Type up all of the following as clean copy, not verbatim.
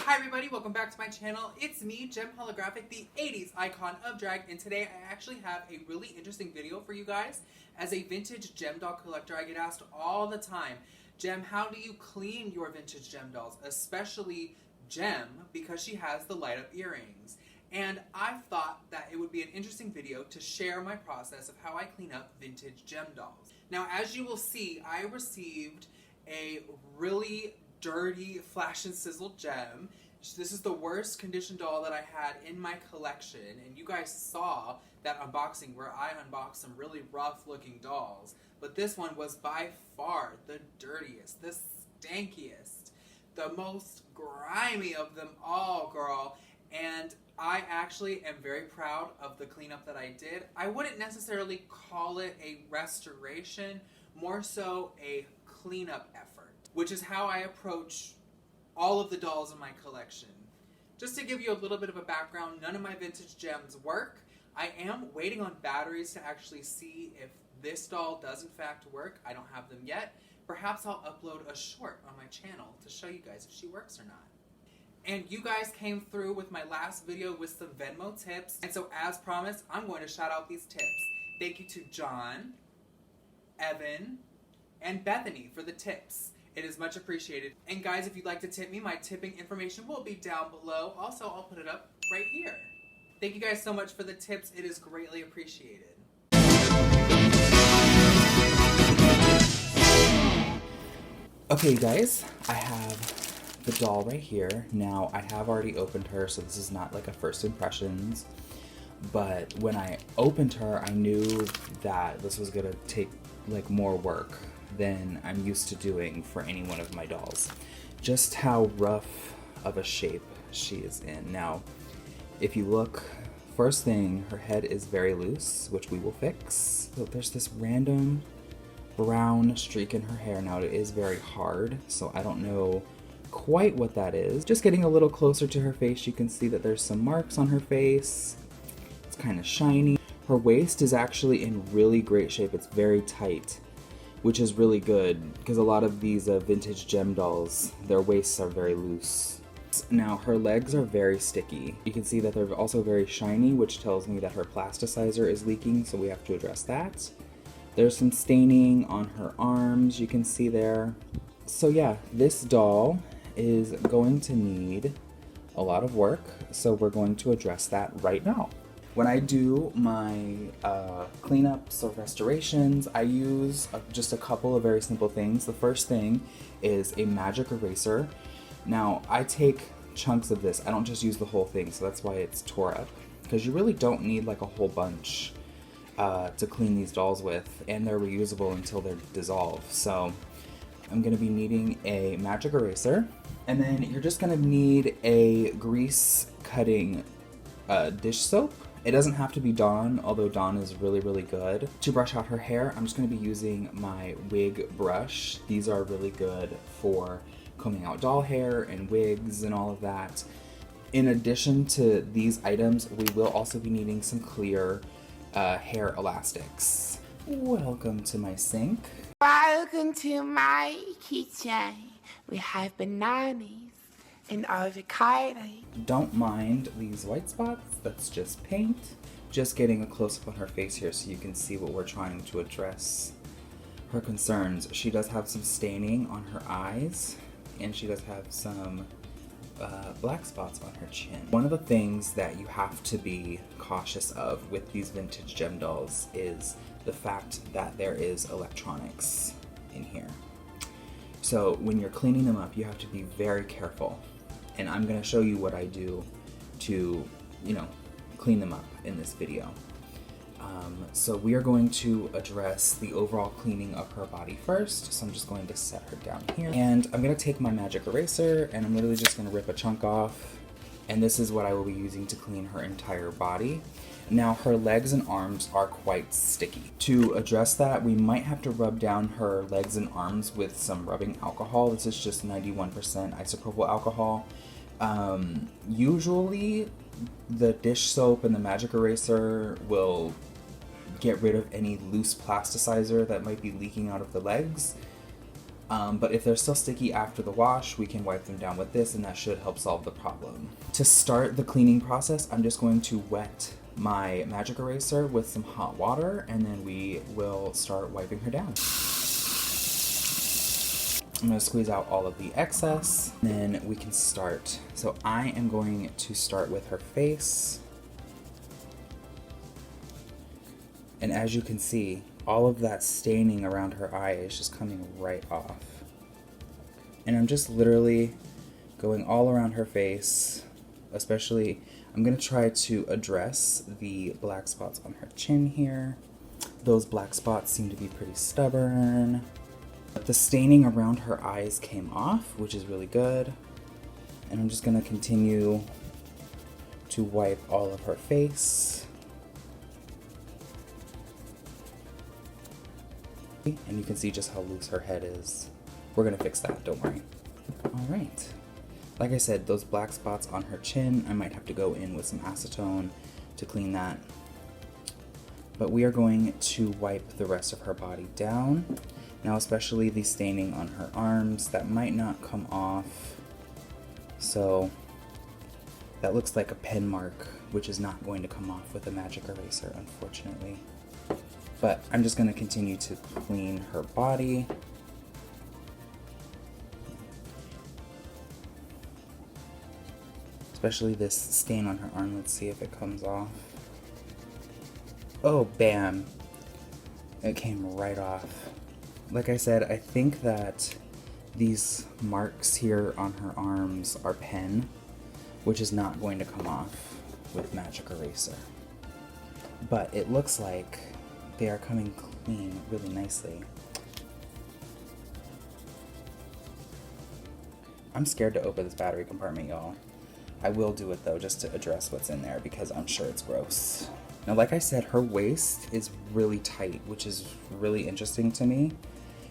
Hi everybody, welcome back to my channel. It's me, JEM Holographic, the 80s icon of drag, and today I actually have a really interesting video for you guys. As a vintage gem doll collector, I get asked all the time, Jem, how do you clean your vintage gem dolls? Especially Jem, because she has the light up earrings. And I thought that it would be an interesting video to share my process of how I clean up vintage gem dolls. Now, as you will see, I received a really dirty Flash Sizzle Jem. This is the worst condition doll that I had in my collection, and you guys saw that unboxing where I unboxed some really rough looking dolls, but this one was by far the dirtiest, the stankiest, the most grimy of them all, girl. And I actually am very proud of the cleanup that I did. I wouldn't necessarily call it a restoration, more so a cleanup effort, which is how I approach all of the dolls in my collection. Just to give you a little bit of a background, none of my vintage gems work. I am waiting on batteries to actually see if this doll does in fact work. I don't have them yet. Perhaps I'll upload a short on my channel to show you guys if she works or not. And you guys came through with my last video with some Venmo tips, and so as promised, I'm going to shout out these tips. Thank you to John, Evan, and Bethany for the tips. It is much appreciated. And guys, if you'd like to tip me, my tipping information will be down below. Also, I'll put it up right here. Thank you guys so much for the tips. It is greatly appreciated. Okay, you guys, I have the doll right here. Now, I have already opened her, so this is not like a first impressions. But when I opened her, I knew that this was gonna take like more work than I'm used to doing for any one of my dolls. Just how rough of a shape she is in. Now, if you look, first thing, her head is very loose, which we will fix. So there's this random brown streak in her hair. Now, it is very hard, so I don't know quite what that is. Just getting a little closer to her face, you can see that there's some marks on her face. It's kind of shiny. Her waist is actually in really great shape. It's very tight, which is really good because a lot of these vintage gem dolls, their waists are very loose. Now, her legs are very sticky. You can see that they're also very shiny, which tells me that her plasticizer is leaking, so we have to address that. There's some staining on her arms, you can see there. So yeah, this doll is going to need a lot of work, so we're going to address that right now. When I do my cleanups or restorations, I use just a couple of very simple things. The first thing is a magic eraser. Now, I take chunks of this. I don't just use the whole thing, so that's why it's tore up. Because you really don't need like a whole bunch to clean these dolls with, and they're reusable until they're dissolved. So I'm going to be needing a magic eraser. And then you're just going to need a grease cutting dish soap. It doesn't have to be Dawn, although Dawn is really, really good. To brush out her hair, I'm just going to be using my wig brush. These are really good for combing out doll hair and wigs and all of that. In addition to these items, we will also be needing some clear hair elastics. Welcome to my sink. Welcome to my kitchen. We have bananas and avocado. Don't mind these white spots, that's just paint. Just getting a close-up on her face here so you can see what we're trying to address. Her concerns. She does have some staining on her eyes, and she does have some black spots on her chin. One of the things that you have to be cautious of with these vintage gem dolls is the fact that there is electronics in here. So when you're cleaning them up, you have to be very careful. And I'm going to show you what I do to, clean them up in this video. So we are going to address the overall cleaning of her body first. So I'm just going to set her down here. And I'm going to take my magic eraser and I'm literally just going to rip a chunk off. And this is what I will be using to clean her entire body. Now, her legs and arms are quite sticky. To address that, we might have to rub down her legs and arms with some rubbing alcohol. This is just 91% isopropyl alcohol. Usually, the dish soap and the magic eraser will get rid of any loose plasticizer that might be leaking out of the legs. But if they're still sticky after the wash, we can wipe them down with this, and that should help solve the problem. To start the cleaning process, I'm just going to wet my magic eraser with some hot water, and then we will start wiping her down. I'm going to squeeze out all of the excess, then we can start. So I am going to start with her face. And as you can see, all of that staining around her eye is just coming right off. And I'm just literally going all around her face, especially I'm going to try to address the black spots on her chin here. Those black spots seem to be pretty stubborn. But the staining around her eyes came off, which is really good. And I'm just going to continue to wipe all of her face. And you can see just how loose her head is. We're gonna fix that, don't worry. All right. Like I said, those black spots on her chin, I might have to go in with some acetone to clean that. But we are going to wipe the rest of her body down. Now, especially the staining on her arms, that might not come off. So that looks like a pen mark, which is not going to come off with a magic eraser, unfortunately. But I'm just going to continue to clean her body. Especially this stain on her arm. Let's see if it comes off. Oh, bam. It came right off. Like I said, I think that these marks here on her arms are pen, which is not going to come off with magic eraser. But it looks like they are coming clean really nicely. I'm scared to open this battery compartment, y'all. I will do it though, just to address what's in there, because I'm sure it's gross. Now, like I said, her waist is really tight, which is really interesting to me,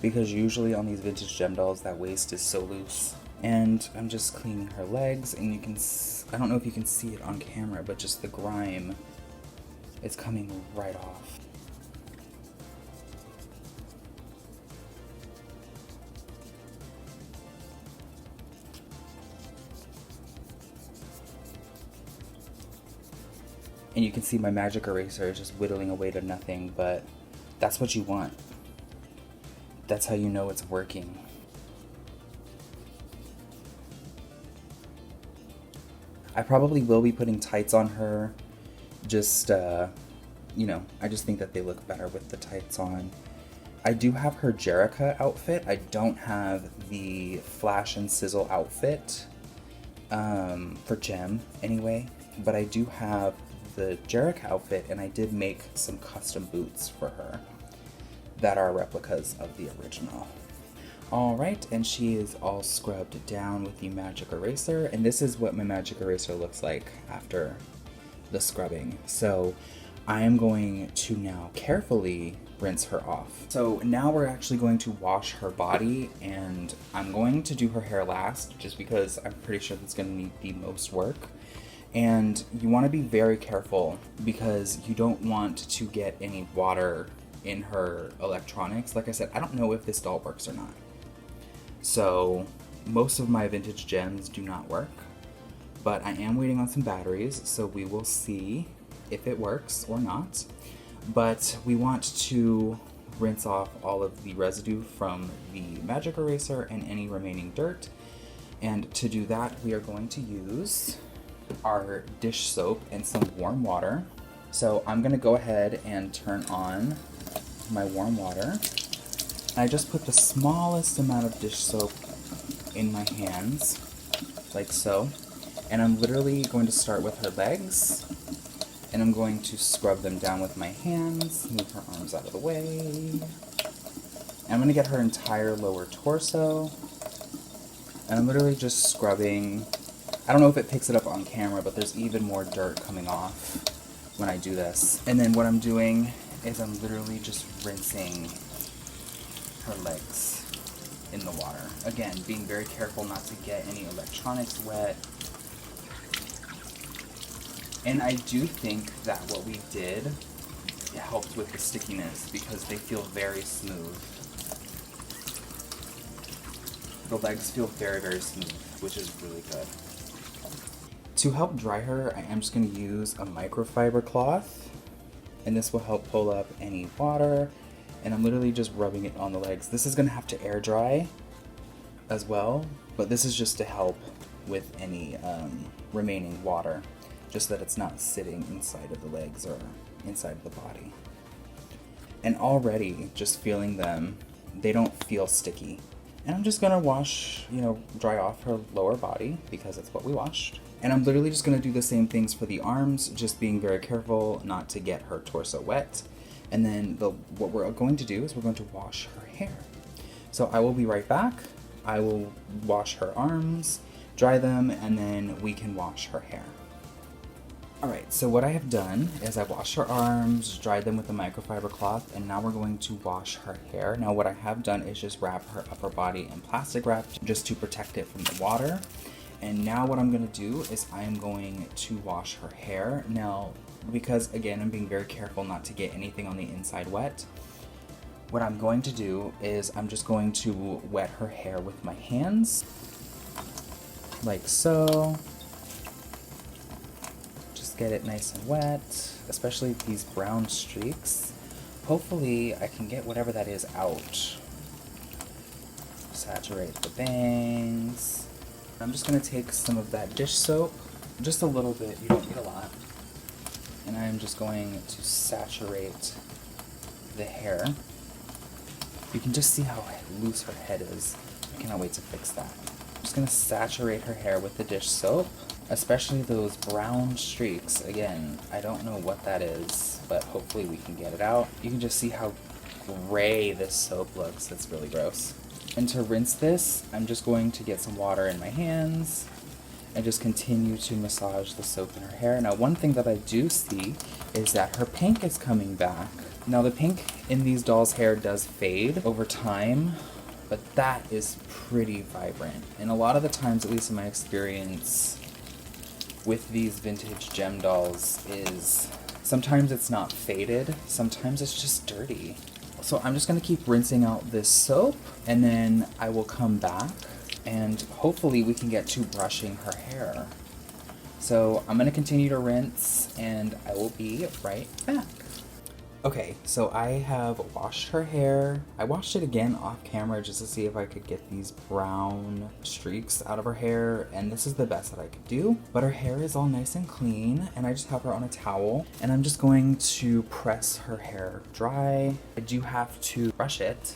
because usually on these vintage gem dolls, that waist is so loose. And I'm just cleaning her legs, and you can, I don't know if you can see it on camera, but just the grime, it's coming right off. And you can see my magic eraser is just whittling away to nothing, but that's what you want. That's how you know it's working. I probably will be putting tights on her, just, you know, I just think that they look better with the tights on. I do have her Jerrica outfit. I don't have the Flash and Sizzle outfit, for Jem anyway, but I do have the Jerrica outfit, and I did make some custom boots for her that are replicas of the original. Alright, and she is all scrubbed down with the magic eraser, and this is what my magic eraser looks like after the scrubbing. So I am going to now carefully rinse her off. So now we're actually going to wash her body, and I'm going to do her hair last just because I'm pretty sure that's going to need the most work. And you want to be very careful because you don't want to get any water in her electronics. Like I said, I don't know if this doll works or not. So most of my vintage gems do not work, but I am waiting on some batteries, so we will see if it works or not. But we want to rinse off all of the residue from the magic eraser and any remaining dirt. And to do that, we are going to use our dish soap and some warm water. So I'm gonna go ahead and turn on my warm water. I just put the smallest amount of dish soap in my hands, like so. And I'm literally going to start with her legs, and I'm going to scrub them down with my hands, move her arms out of the way. And I'm gonna get her entire lower torso, and I'm literally just scrubbing. I don't know if it picks it up on camera, but there's even more dirt coming off when I do this. And then what I'm doing is I'm literally just rinsing her legs in the water. Again, being very careful not to get any electronics wet. And I do think that what we did helped with the stickiness because they feel very smooth. The legs feel very, very smooth, which is really good. To help dry her, I am just going to use a microfiber cloth, and this will help pull up any water, and I'm literally just rubbing it on the legs. This is going to have to air dry as well, but this is just to help with any remaining water, just that it's not sitting inside of the legs or inside of the body. And already, just feeling them, they don't feel sticky. And I'm just gonna wash, dry off her lower body, because it's what we washed. And I'm literally just gonna do the same things for the arms, just being very careful not to get her torso wet. And then what we're going to do is we're going to wash her hair. So I will be right back. I will wash her arms, dry them, and then we can wash her hair. Alright, so what I have done is I've washed her arms, dried them with a microfiber cloth, and now we're going to wash her hair. Now what I have done is just wrap her upper body in plastic wrap just to protect it from the water. And now what I'm going to do is I'm going to wash her hair. Now, because again, I'm being very careful not to get anything on the inside wet, what I'm going to do is I'm just going to wet her hair with my hands, like so. Get it nice and wet, especially these brown streaks. Hopefully I can get whatever that is out. Saturate the bangs. I'm just gonna take some of that dish soap, just a little bit, you don't need a lot. And I'm just going to saturate the hair. You can just see how loose her head is. I cannot wait to fix that. I'm just gonna saturate her hair with the dish soap. Especially those brown streaks. Again, I don't know what that is, but hopefully we can get it out. You can just see how gray this soap looks. It's really gross. And to rinse this, I'm just going to get some water in my hands and just continue to massage the soap in her hair. Now, one thing that I do see is that her pink is coming back. Now, the pink in these dolls' hair does fade over time, but that is pretty vibrant. And a lot of the times, at least in my experience, with these vintage JEM dolls is sometimes it's not faded, sometimes it's just dirty. So I'm just gonna keep rinsing out this soap, and then I will come back and hopefully we can get to brushing her hair. So I'm gonna continue to rinse and I will be right back. Okay, so I have washed her hair. I washed it again off camera just to see if I could get these brown streaks out of her hair, and this is the best that I could do. But her hair is all nice and clean, and I just have her on a towel, and I'm just going to press her hair dry. I do have to brush it,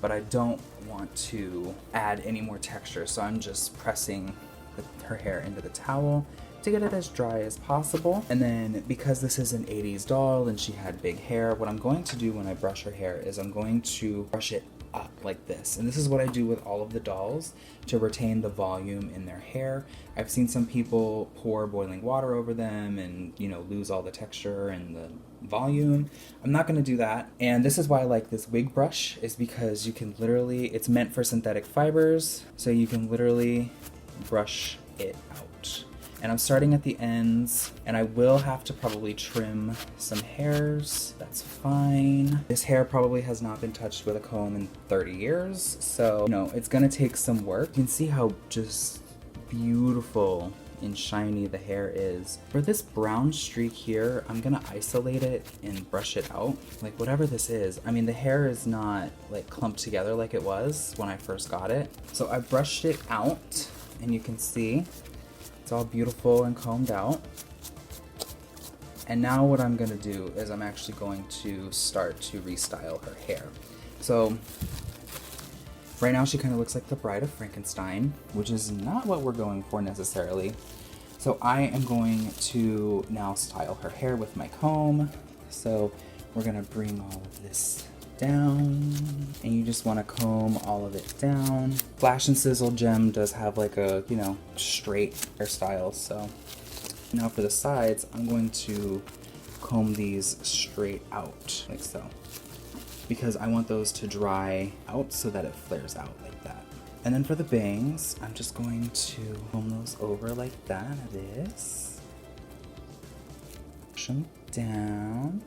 but I don't want to add any more texture, so I'm just pressing her hair into the towel to get it as dry as possible. And then because this is an 80s doll and she had big hair, what I'm going to do when I brush her hair is I'm going to brush it up like this. And this is what I do with all of the dolls to retain the volume in their hair. I've seen some people pour boiling water over them and, lose all the texture and the volume. I'm not going to do that. And this is why I like this wig brush, is because you can literally, it's meant for synthetic fibers, so you can literally brush it out. And I'm starting at the ends, and I will have to probably trim some hairs. That's fine. This hair probably has not been touched with a comb in 30 years, so, it's gonna take some work. You can see how just beautiful and shiny the hair is. For this brown streak here, I'm gonna isolate it and brush it out. Like, whatever this is. I mean, the hair is not, clumped together like it was when I first got it. So I brushed it out, and you can see it's all beautiful and combed out. And now what I'm gonna do is I'm actually going to start to restyle her hair. So right now she kind of looks like the Bride of Frankenstein, which is not what we're going for necessarily. So I am going to now style her hair with my comb. So we're gonna bring all of this down, and you just want to comb all of it down. Flash and Sizzle Jem does have a, straight hairstyle. So now for the sides, I'm going to comb these straight out, like so, because I want those to dry out so that it flares out like that. And then for the bangs, I'm just going to comb those over like that. This. Push them down.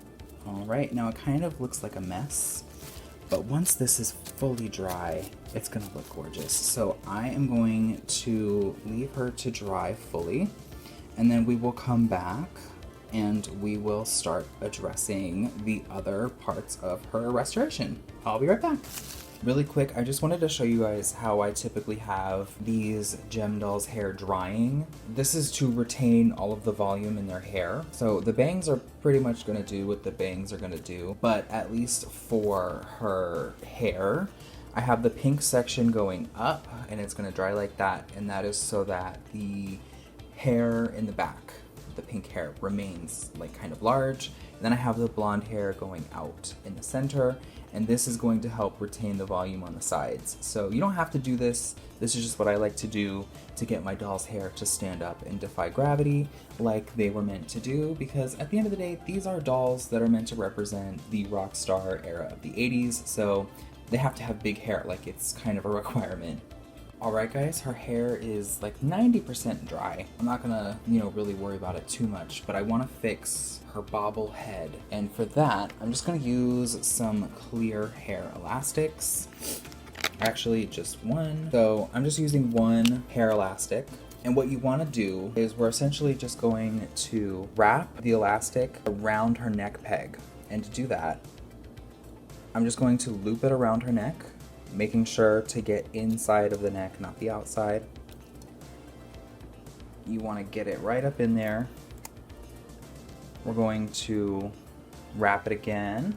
All right, now it kind of looks like a mess, But once this is fully dry, it's gonna look gorgeous. So I am going to leave her to dry fully, and then we will come back and we will start addressing the other parts of her restoration. I'll be right back. Really quick, I just wanted to show you guys how I typically have these Jem dolls' hair drying. This is to retain all of the volume in their hair. So the bangs are pretty much gonna do what the bangs are gonna do, but at least for her hair, I have the pink section going up and it's gonna dry like that, and that is so that the hair in the back, the pink hair, remains like kind of large. And then I have the blonde hair going out in the center, and this is going to help retain the volume on the sides. So you don't have to do this. This is just what I like to do to get my doll's hair to stand up and defy gravity like they were meant to do, because at the end of the day, these are dolls that are meant to represent the rock star era of the 80s, so they have to have big hair, like it's kind of a requirement. Alright guys, her hair is like 90% dry. I'm not gonna, really worry about it too much, but I wanna fix her bobble head. And for that, I'm just gonna use some clear hair elastics. Actually, just one. So I'm just using one hair elastic. And what you wanna do is we're essentially just going to wrap the elastic around her neck peg. And to do that, I'm just going to loop it around her neck, making sure to get inside of the neck, not the outside. You want to get it right up in there. We're going to wrap it again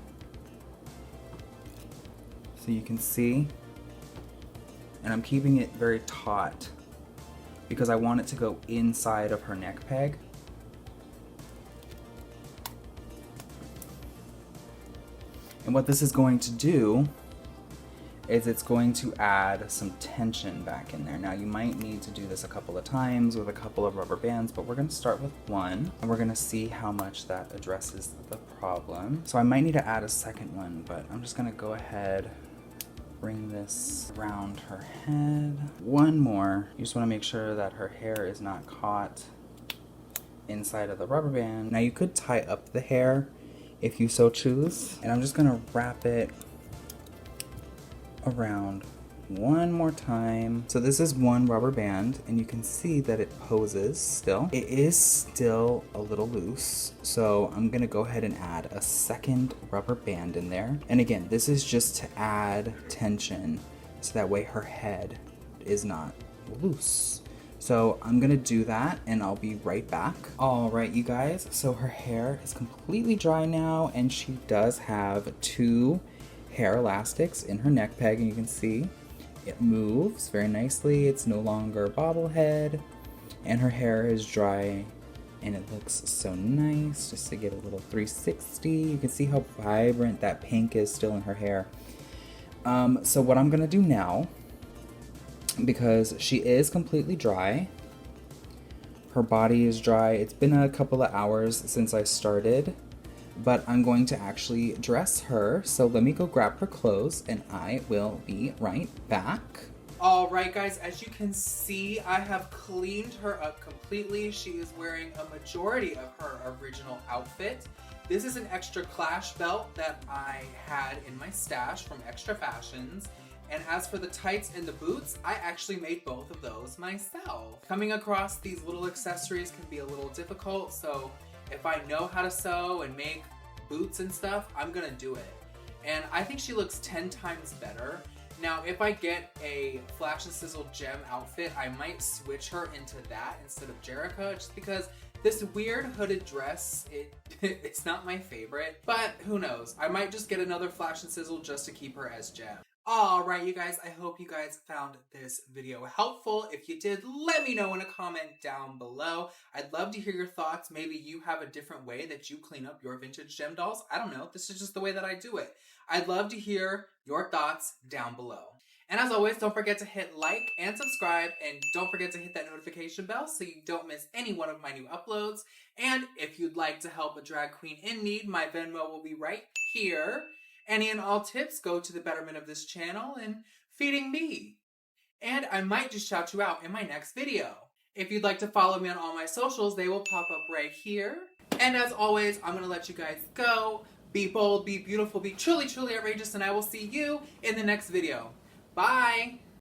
so you can see. And I'm keeping it very taut because I want it to go inside of her neck peg. And what this is going to do is it's going to add some tension back in there. Now you might need to do this a couple of times with a couple of rubber bands, but we're gonna start with one and we're gonna see how much that addresses the problem. So I might need to add a second one, but I'm just gonna go ahead, bring this around her head. One more. You just wanna make sure that her hair is not caught inside of the rubber band. Now you could tie up the hair if you so choose, and I'm just gonna wrap it around one more time. So this is one rubber band, and you can see that it poses still. It is still a little loose, so I'm gonna go ahead and add a second rubber band in there. And again, this is just to add tension so that way her head is not loose. So I'm gonna do that and I'll be right back. All right, you guys, so her hair is completely dry now, and she does have two hair elastics in her neck peg, and you can see it moves very nicely. It's no longer bobblehead, and her hair is dry and it looks so nice. Just to get a little 360, you can see how vibrant that pink is still in her hair. So what I'm gonna do now, because she is completely dry, her body is dry, it's been a couple of hours since I started, but I'm going to actually dress her. So let me go grab her clothes and I will be right back. All right, guys, as you can see, I have cleaned her up completely. She is wearing a majority of her original outfit. This is an extra Clash belt that I had in my stash from Extra Fashions. And as for the tights and the boots, I actually made both of those myself. Coming across these little accessories can be a little difficult, so if I know how to sew and make boots and stuff, I'm gonna do it. And I think she looks 10 times better. Now, if I get a Flash Sizzle Jem outfit, I might switch her into that instead of Jerica, just because this weird hooded dress, it's not my favorite, but who knows? I might just get another Flash and Sizzle just to keep her as Jem. Alright, you guys, I hope you guys found this video helpful. If you did, let me know in a comment down below. I'd love to hear your thoughts. Maybe you have a different way that you clean up your vintage Jem dolls. I don't know. This is just the way that I do it. I'd love to hear your thoughts down below. And as always, don't forget to hit like and subscribe, and don't forget to hit that notification bell so you don't miss any one of my new uploads. And if you'd like to help a drag queen in need, my Venmo will be right here. Any and all tips go to the betterment of this channel and feeding me. And I might just shout you out in my next video. If you'd like to follow me on all my socials, they will pop up right here. And as always, I'm gonna let you guys go. be bold, be beautiful, be truly, truly outrageous, and I will see you in the next video. Bye.